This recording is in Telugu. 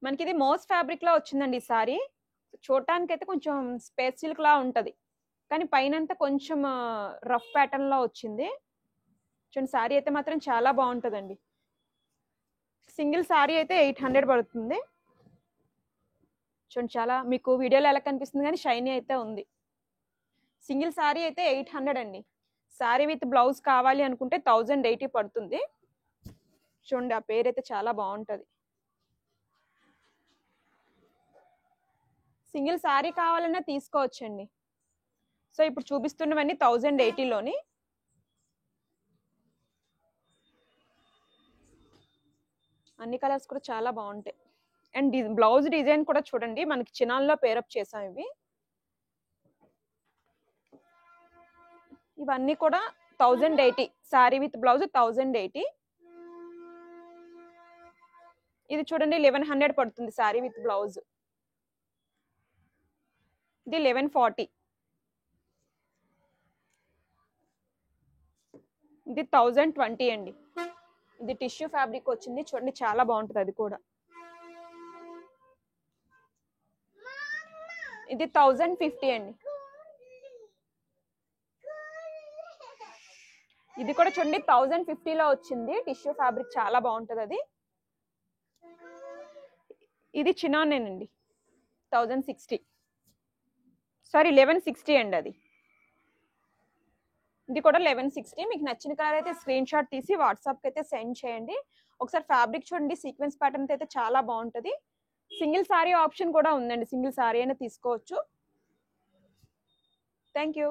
మనకి ఇది మోస్ ఫ్యాబ్రిక్ లా వచ్చిందండి ఈ సారీ. చూడటానికి అయితే కొంచెం స్పేస్ సిల్క్ లా ఉంటది, కానీ పైనంతా కొంచెం రఫ్ ప్యాటర్న్ లో వచ్చింది. చూడండి సారీ అయితే మాత్రం చాలా బాగుంటదండి. సింగిల్ సారీ అయితే 800 పడుతుంది. చూడండి చాలా మీకు వీడియోలో ఎలా కనిపిస్తుంది కానీ షైనీ అయితే ఉంది. సింగిల్ సారీ అయితే 800 అండి. సారీ విత్ బ్లౌజ్ కావాలి అనుకుంటే 1080 పడుతుంది. చూడండి ఆ పేరు అయితే చాలా బాగుంటది. సింగిల్ సారీ కావాలన్నా తీసుకోవచ్చండి. సో ఇప్పుడు చూపిస్తున్నవన్నీ 1080లోని. అన్ని కలర్స్ కూడా చాలా బాగుంటాయి. అండ్ బ్లౌజ్ డిజైన్ కూడా చూడండి, మనకి చినాల్లో పేరప్ చేసాం ఇవి. ఇవన్నీ కూడా 1080 సారీ విత్ బ్లౌజ్ 1080. ఇది చూడండి 1100 పడుతుంది సారీ విత్ బ్లౌజ్. ఇది 1140. ఇది 1020 అండి. ఇది టిష్యూ ఫ్యాబ్రిక్ వచ్చింది, చూడండి చాలా బాగుంటుంది అది కూడా. ఇది 1050 అండి. ఇది కూడా చూడండి 1050లో వచ్చింది, టిష్యూ ఫ్యాబ్రిక్ చాలా బాగుంటుంది అది. ఇది చినానేనండి 1060, సారీ 1160 అండి అది. ఇది కూడా 1160. మీకు నచ్చిన కలర్ అయితే స్క్రీన్ షాట్ తీసి వాట్సాప్కి అయితే సెండ్ చేయండి. ఒకసారి ఫ్యాబ్రిక్ చూడండి, సీక్వెన్స్ ప్యాటర్న్ అయితే చాలా బాగుంటుంది. సింగిల్ సారీ ఆప్షన్ కూడా ఉందండి, సింగిల్ సారీ అయినా తీసుకోవచ్చు. Thank you.